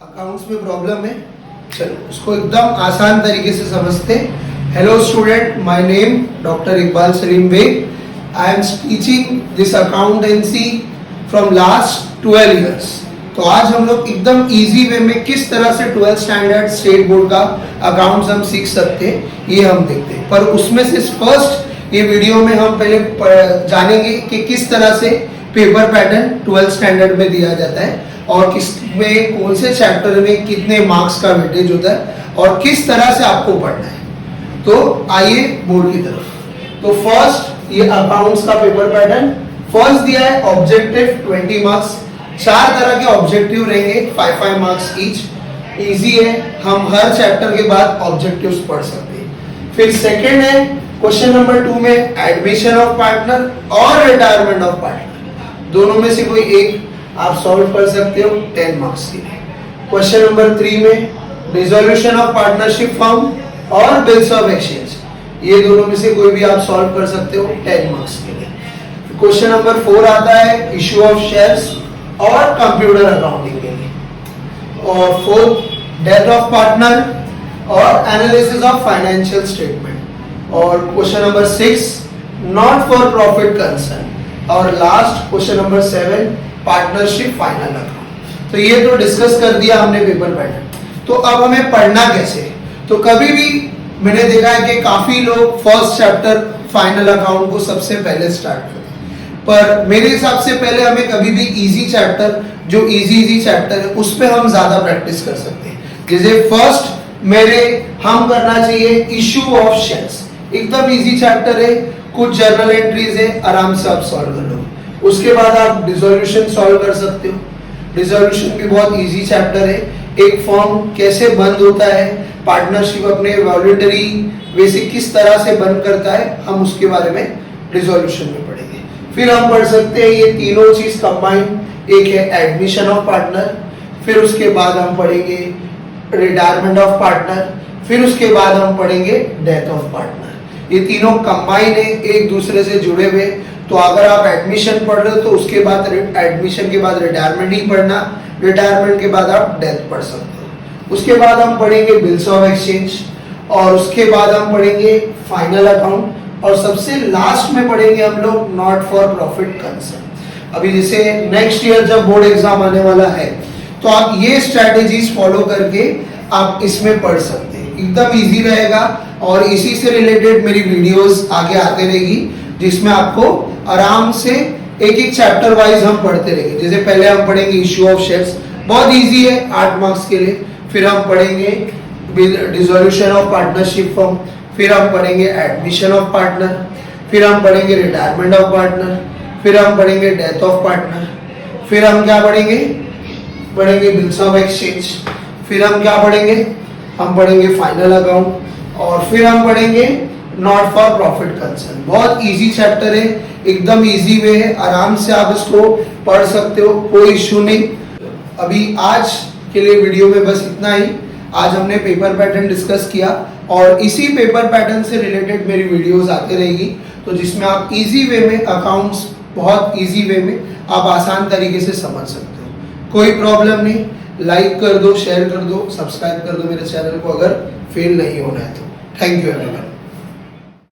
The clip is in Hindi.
अकाउंट्स में प्रॉब्लम है, चलो उसको एकदम आसान तरीके से समझते हैं। Hello student, my name doctor Iqbal Salim Baig. I am teaching this accountancy from last 12 years. तो आज हम लोग एकदम इजी वे में किस तरह से 12th स्टैंडर्ड स्टेट बोर्ड का अकाउंट्स हम सीख सकते हैं ये हम देखते हैं। पर उसमें से फर्स्ट ये वीडियो में हम पहले जानेंगे कि किस तरह से पेपर पैटर्न 12th स्टैंडर्ड में दिया जाता है और किस में कौन से चैप्टर में कितने मार्क्स का वेटेज होता है और किस तरह से आपको पढ़ना है। तो आइए बोर्ड की तरफ। तो फर्स्ट ये अकाउंट्स का पेपर पैटर्न फर्स्ट दिया है ऑब्जेक्टिव 20 मार्क्स। 4 तरह के ऑब्जेक्टिव रहेंगे, 5-5 मार्क्स ईच। इजी है, हम हर चैप्टर के बाद ऑब्जेक्टिव्स पढ़ सकते हैं। फिर सेकंड है क्वेश्चन नंबर 2 में एडमिशन ऑफ पार्टनर और रिटायरमेंट ऑफ पार्टनर, दोनों में से कोई एक आप सॉल्व कर सकते हो 10 मार्क्स के लिए। क्वेश्चन नंबर 3 में डिसोल्यूशन ऑफ पार्टनरशिप फॉर्म और बिल्स ऑफ एक्सचेंज, ये दोनों में से कोई भी आप सॉल्व कर सकते हो 10 मार्क्स के लिए। क्वेश्चन नंबर 4 आता है इशू ऑफ शेयर्स और कंप्यूटर अकाउंटिंग के लिए। और फोर्थ डेथ ऑफ पार्टनर और एनालिसिस ऑफ फाइनेंशियल स्टेटमेंट। और question number 6 not for profit concern. और last question number 7 partnership final account. तो ये तो डिस्कस कर दिया हमने पेपर पैटर्न। तो अब हमें पढ़ना कैसे। तो कभी भी मैंने देखा है कि काफी लोग फर्स्ट चैप्टर फाइनल अकाउंट को सबसे पहले स्टार्ट करते हैं, पर मेरे हिसाब से पहले हमें कभी भी इजी चैप्टर, जो इजी चैप्टर है उस पर हम ज्यादा प्रैक्टिस कर सकते हैं। जैसे फर्स्ट मेरे हम करना चाहिए इशू ऑफ शेयर्स, एकदम इजी चैप्टर है, कुछ जर्नल एंट्रीज है, आराम से आप सॉल्व कर लो। उसके बाद आप डिसोल्यूशन सॉल्व कर सकते हो। डिसोल्यूशन भी बहुत इजी चैप्टर है, एक फॉर्म कैसे बंद होता है, पार्टनरशिप अपने वॉलंटरी वे से किस तरह से बंद करता है, हम उसके बारे में डिसोल्यूशन में पढ़ेंगे। फिर हम पढ़ सकते हैं ये तीनों चीज कंबाइंड, एक है एडमिशन ऑफ पार्टनर, फिर उसके बाद हम पढ़ेंगे रिटायरमेंट ऑफ पार्टनर, फिर उसके बाद हम पढ़ेंगे डेथ ऑफ पार्टनर। ये तीनों कंबाइन है, एक दूसरे से जुड़े हुए। तो अगर आप एडमिशन पढ़ रहे हो तो उसके बाद एडमिशन के बाद रिटायरमेंट ही पढ़ना, रिटायरमेंट के बाद आप डेथ पढ़ सकते हो। उसके बाद हम पढ़ेंगे बिल्स ऑफ एक्सचेंज और उसके बाद हम पढ़ेंगे फाइनल अकाउंट और सबसे लास्ट में पढ़ेंगे हम लोग नॉट फॉर प्रॉफिट कंसर्न। अभी जैसे नेक्स्ट ईयर जब बोर्ड एग्जाम आने वाला है तो आप ये स्ट्रेटेजीज फॉलो करके आप इसमें पढ़ सकते हैं, एकदम इजी रहेगा। और इसी से रिलेटेड मेरी वीडियोस आगे आते रहेगी जिसमें आपको आराम से एक एक चैप्टर वाइज हम पढ़ते रहेंगे। जैसे पहले हम पढ़ेंगे इशू ऑफ शेयर्स, बहुत इजी है 8 मार्क्स के लिए। फिर हम पढ़ेंगे डिसोल्यूशन ऑफ पार्टनरशिप फॉर्म, फिर हम पढ़ेंगे एडमिशन ऑफ पार्टनर, फिर हम पढ़ेंगे रिटायरमेंट ऑफ पार्टनर, फिर हम पढ़ेंगे डेथ ऑफ पार्टनर, फिर हम क्या पढ़ेंगे बिल्स ऑफ एक्सचेंज, फिर हम क्या पढ़ेंगे, हम पढ़ेंगे फाइनल अकाउंट और फिर हम पढ़ेंगे नॉट फॉर प्रॉफिट कंसर्न। बहुत इजी चैप्टर है, एकदम इजी वे है, आराम से आप इसको पढ़ सकते हो, कोई इश्यू नहीं। अभी आज के लिए वीडियो में बस इतना ही। आज हमने पेपर पैटर्न डिस्कस किया और इसी पेपर पैटर्न से रिलेटेड मेरी वीडियोस आते रहेगी, तो जिसमें आप इजी वे में अकाउंट्स बहुत इजी वे में आप आसान तरीके से समझ सकते हो। कोई प्रॉब्लम नहीं, लाइक कर दो, शेयर कर दो, सब्सक्राइब कर दो मेरे चैनल को अगर फेल नहीं होना है तो। Thank you everyone.